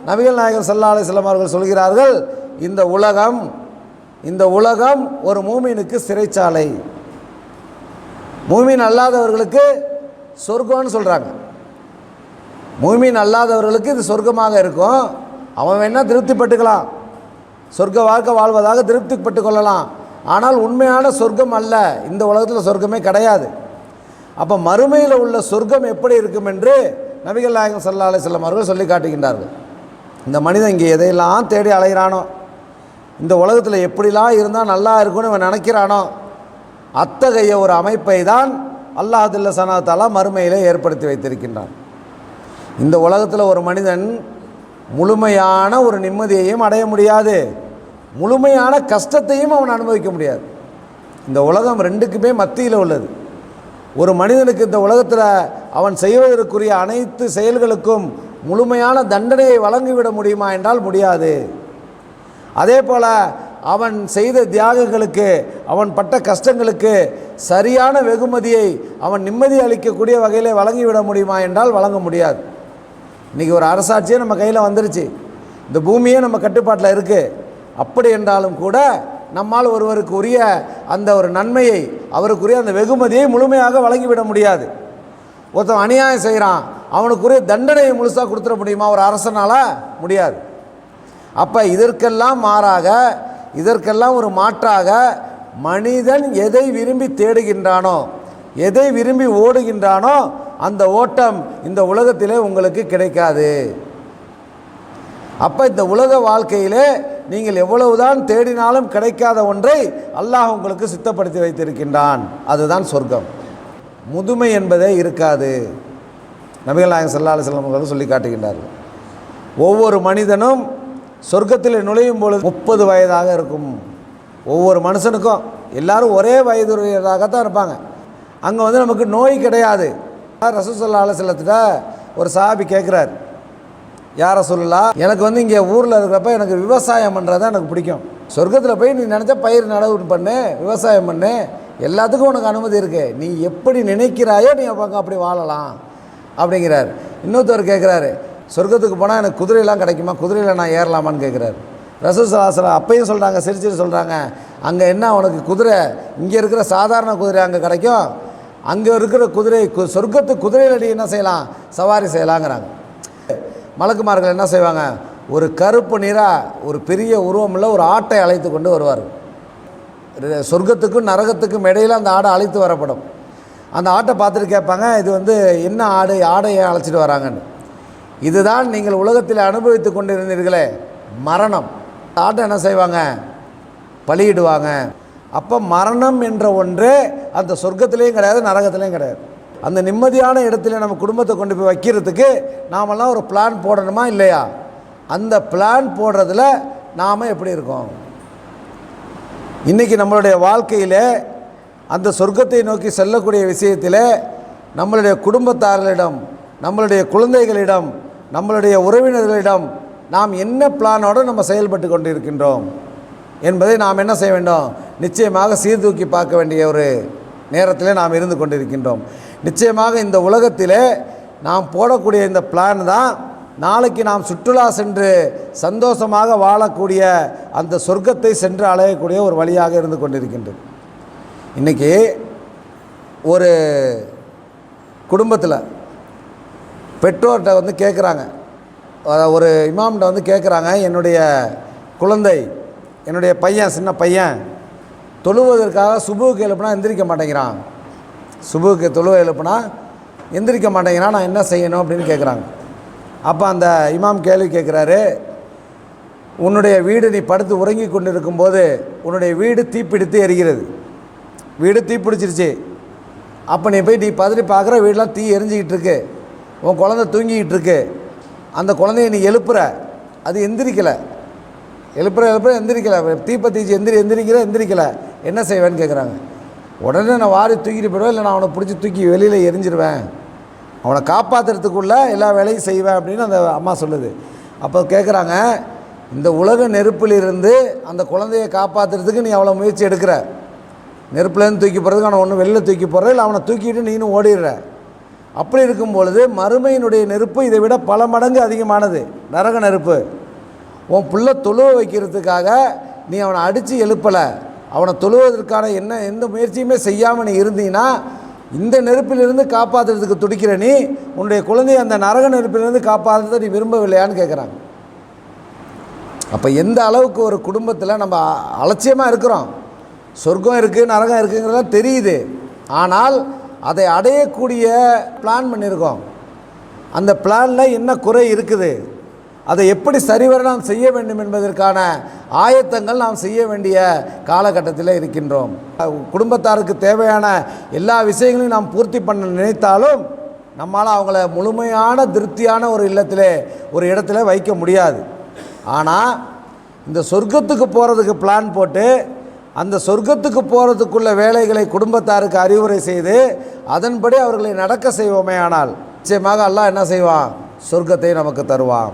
நபிகள் நாயகம் ஸல்லல்லாஹு அலைஹி வஸல்லம் அவர்கள் சொல்கிறார்கள், இந்த உலகம் ஒரு மூமினுக்கு சிறைச்சாலை, மூமின் அல்லாதவர்களுக்கு சொர்க்கம்னு சொல்கிறாங்க. மூமின் அல்லாதவர்களுக்கு இது சொர்க்கமாக இருக்கும். அவன் வேணால் திருப்திப்பட்டுக்கலாம், சொர்க்க வாழ்க்கை வாழ்வதாக திருப்திப்பட்டு கொள்ளலாம். ஆனால் உண்மையான சொர்க்கம் அல்ல, இந்த உலகத்தில் சொர்க்கமே கிடையாது. அப்போ மறுமையில் உள்ள சொர்க்கம் எப்படி இருக்கும் என்று நபிகள் நாயகம் ஸல்லல்லாஹு அலைஹி வஸல்லம் அவர்கள் சொல்லி காட்டுகின்றார்கள். இந்த மனிதன் இங்கே எதையெல்லாம் தேடி அலைகிறானோ, இந்த உலகத்தில் எப்படிலாம் இருந்தால் நல்லா இருக்கும்னு அவன் நினைக்கிறானோ, அத்தகைய ஒரு அமைப்பை தான் அல்லாஹ் ஜல்ல ஸனாஹு தஆலா மறுமையிலே ஏற்படுத்தி வைத்திருக்கின்றான். இந்த உலகத்தில் ஒரு மனிதன் முழுமையான ஒரு நிம்மதியையும் அடைய முடியாது, முழுமையான கஷ்டத்தையும் அவன் அனுபவிக்க முடியாது. இந்த உலகம் ரெண்டுக்குமே மத்தியில் உள்ளது. ஒரு மனிதனுக்கு இந்த உலகத்தில் அவன் செய்வதற்குரிய அனைத்து செயல்களுக்கும் முழுமையான தண்டனையை வழங்கிவிட முடியுமா என்றால் முடியாது. அதே போல் அவன் செய்த தியாகங்களுக்கு, அவன் பட்ட கஷ்டங்களுக்கு சரியான வெகுமதியை அவன் நிம்மதி அளிக்கக்கூடிய வகையில் வழங்கிவிட முடியுமா என்றால் வழங்க முடியாது. இன்றைக்கி ஒரு அரசாட்சியே நம்ம கையில் வந்துருச்சு, இந்த பூமியே நம்ம கட்டுப்பாட்டில் இருக்குது. அப்படி என்றாலும் கூட நம்மால் ஒருவருக்கு உரிய அந்த ஒரு நன்மையை, அவருக்குரிய அந்த வெகுமதியை முழுமையாக வழங்கிவிட முடியாது. ஒருத்தன் அநியாயம் செய்கிறான், அவனுக்குரிய தண்டனையை முழுசாக கொடுத்துட முடியுமா ஒரு அரசனால்? முடியாது. அப்போ இதற்கெல்லாம் மாறாக, இதற்கெல்லாம் ஒரு மாற்றாக மனிதன் எதை விரும்பி தேடுகின்றானோ, எதை விரும்பி ஓடுகின்றானோ அந்த ஓட்டம் இந்த உலகத்திலே உங்களுக்கு கிடைக்காது. அப்போ இந்த உலக வாழ்க்கையிலே நீங்கள் எவ்வளவுதான் தேடினாலும் கிடைக்காத ஒன்றை அல்லாஹ் உங்களுக்கு சித்தப்படுத்தி வைத்திருக்கின்றான், அதுதான் சொர்க்கம். முதுமை என்பதே இருக்காது. நபிகள் நாயகம் ஸல்லல்லாஹு அலைஹி வஸல்லம் அவர்கள் சொல்லி காட்டுகின்றார்கள், ஒவ்வொரு மனிதனும் சொர்க்கத்தில் நுழையும் பொழுது 30 வயதாக இருக்கும். ஒவ்வொரு மனுஷனுக்கும் எல்லாரும் ஒரே வயதுடையதாகத்தான் இருப்பாங்க. அங்கே நமக்கு நோய் கிடையாது. ரசூல் ஸல்லல்லாஹு அலைஹி வஸல்லத்திட்ட ஒரு சஹாபி கேட்குறார், யா ரசூலுல்லாஹ், எனக்கு இங்கே ஊரில் இருக்கிறப்ப எனக்கு விவசாயம் பண்ணுறது தான் எனக்கு பிடிக்கும். சொர்க்கத்தில் போய் நீ நினச்சா பயிர் நடவு பண்ணு, விவசாயம் பண்ணு, எல்லாத்துக்கும் உனக்கு அனுமதி இருக்குது, நீ எப்படி நினைக்கிறாயோ நீ அப்படி வாழலாம் அப்படிங்கிறார். இன்னொருத்தவர் கேட்குறாரு, சொர்க்கத்துக்கு போனால் எனக்கு குதிரையெல்லாம் கிடைக்குமா, குதிரையில் நான் ஏறலாமான்னு கேட்குறாரு. ரசூல் ஸல்லல்லாஹு அலைஹி வஸல்லம் அப்பையும் சொல்கிறாங்க, சிரிச்சிட்டு சொல்கிறாங்க, அங்கே என்ன உனக்கு குதிரை, இங்கே இருக்கிற சாதாரண குதிரை அங்கே கிடைக்கும், அங்கே இருக்கிற குதிரை சொர்க்கத்து குதிரையில் நீ என்ன செய்யலாம், சவாரி செய்யலாங்கிறாங்க. மலக்குமார்கள் என்ன செய்வாங்க, ஒரு கருப்பு நிறாக ஒரு பெரிய உருவமுள்ள ஒரு ஆட்டை அழைத்து கொண்டு வருவார். சொர்க்கத்துக்கும் நரகத்துக்கும் இடையில் அந்த ஆடை அழைத்து வரப்படும். அந்த ஆட்டை பார்த்துட்டு கேட்பாங்க, இது என்ன ஆடு, ஆடையை அழைச்சிட்டு வராங்கன்னு. இதுதான் நீங்கள் உலகத்தில் அனுபவித்து கொண்டிருந்தீர்களே மரணம். ஆட்டை என்ன செய்வாங்க, பலியிடுவாங்க. அப்போ மரணம் என்ற ஒன்றே அந்த சொர்க்கத்திலையும் கிடையாது, நரகத்திலையும் கிடையாது. அந்த நிம்மதியான இடத்துல நம்ம குடும்பத்தை கொண்டு போய் வைக்கிறதுக்கு நாமெல்லாம் ஒரு பிளான் போடணுமா இல்லையா? அந்த பிளான் போடுறதுல நாம் எப்படி இருக்கோம்? இன்றைக்கி நம்மளுடைய வாழ்க்கையில் அந்த சொர்க்கத்தை நோக்கி செல்லக்கூடிய விஷயத்தில் நம்மளுடைய குடும்பத்தார்களிடம், நம்மளுடைய குழந்தைகளிடம், நம்மளுடைய உறவினர்களிடம் நாம் என்ன பிளானோடு நம்ம செயல்பட்டு கொண்டிருக்கின்றோம் என்பதை நாம் என்ன செய்ய வேண்டும், நிச்சயமாக சீர்தூக்கி பார்க்க வேண்டிய ஒரு நேரத்திலே நாம் இருந்து கொண்டிருக்கின்றோம். நிச்சயமாக இந்த உலகத்திலே நாம் போடக்கூடிய இந்த பிளான் தான் நாளைக்கு நாம் சுற்றுலா சென்று சந்தோஷமாக வாழக்கூடிய அந்த சொர்க்கத்தை சென்று அலையக்கூடிய ஒரு வழியாக இருந்து கொண்டிருக்கின்றது. இன்றைக்கி ஒரு குடும்பத்தில் பெற்றோர்கிட்ட கேட்குறாங்க, ஒரு இமாம்கிட்ட கேட்குறாங்க, என்னுடைய குழந்தை, என்னுடைய பையன், சின்ன பையன் தொழுவதற்காக சுபுவுக்கு எழுப்புனா எந்திரிக்க மாட்டேங்கிறான், சுபுவுக்கு தொழுவ எழுப்புனா எந்திரிக்க மாட்டேங்கிறான், நான் என்ன செய்யணும் அப்படின்னு கேட்குறாங்க. அப்போ அந்த இமாம் கேள்வி கேட்குறாரு, உன்னுடைய வீடு நீ படுத்து உறங்கி கொண்டு இருக்கும்போது உன்னுடைய வீடு தீப்பிடித்து எரிகிறது, வீடு தீப்பிடிச்சிருச்சு. அப்போ நீ போய் நீ பதறி பார்க்குற, வீடெலாம் தீ எரிஞ்சிக்கிட்டு இருக்கு, உன் குழந்தை தூங்கிக்கிட்டு இருக்கு, அந்த குழந்தைய நீ எழுப்புற, அது எந்திரிக்கலை, எழுப்புற எந்திரிக்கலை, தீப்பத்தீச்சு எந்திரிக்கலை, என்ன செய்வேன்னு கேட்குறாங்க. உடனே நான் வாரி தூக்கிட்டு போயிடுவேன், இல்லை நான் அவனை பிடிச்சி தூக்கி வெளியில் எரிஞ்சிருவேன், அவனை காப்பாற்றுறதுக்குள்ளே எல்லா வேலையும் செய்வேன் அப்படின்னு அந்த அம்மா சொல்லுது. அப்போ கேட்குறாங்க, இந்த உலக நெருப்பிலிருந்து அந்த குழந்தையை காப்பாற்றுறதுக்கு நீ அவ்வளோ முயற்சி எடுக்கிற, நெருப்புலேருந்து தூக்கி போகிறதுக்கு அவனை ஒன்று வெளியில் தூக்கி போடுற, இல்லை அவனை தூக்கிட்டு நீனும் ஓடிடுற, அப்படி இருக்கும் பொழுது மறுமையினுடைய நெருப்பு இதை விட பல மடங்கு அதிகமானது, நரக நெருப்பு. உன் பிள்ளை தொழுவ வைக்கிறதுக்காக நீ அவனை அடித்து எழுப்பலை, அவனை தொழுவதற்கான எந்த முயற்சியுமே செய்யாமல் நீ இருந்தீன்னா இந்த நெருப்பிலிருந்து காப்பாற்றுறதுக்கு துடிக்கிற நீ உன்னுடைய குழந்தையை அந்த நரக நெருப்பிலிருந்து காப்பாற்றுறதை நீ விரும்பவில்லையான்னு கேட்குறாங்க. அப்போ எந்த அளவுக்கு ஒரு குடும்பத்தில் நம்ம அலட்சியமாக இருக்கிறோம். சொர்க்கம் இருக்குது நரகம் இருக்குங்கிறதெல்லாம் தெரியுது, ஆனால் அதை அடையக்கூடிய பிளான் பண்ணியிருக்கோம். அந்த பிளானில் என்ன குறை இருக்குது, அதை எப்படி சரிவர நாம் செய்ய வேண்டும் என்பதற்கான ஆயத்தங்கள் நாம் செய்ய வேண்டிய காலகட்டத்தில் இருக்கின்றோம். குடும்பத்தாருக்கு தேவையான எல்லா விஷயங்களையும் நாம் பூர்த்தி பண்ண நினைத்தாலும் நம்மளால் அவங்கள முழுமையான திருப்தியான ஒரு இல்லத்திலே ஒரு இடத்துல வைக்க முடியாது. ஆனால் இந்த சொர்க்கத்துக்கு போகிறதுக்கு பிளான் போட்டு அந்த சொர்க்கத்துக்கு போகிறதுக்குள்ள வேலைகளை குடும்பத்தாருக்கு அறிவுரை செய்து அதன்படி அவர்களை நடக்க செய்வோமே ஆனால் நிச்சயமாக அல்லாஹ் என்ன செய்வான், சொர்க்கத்தை நமக்கு தருவான்.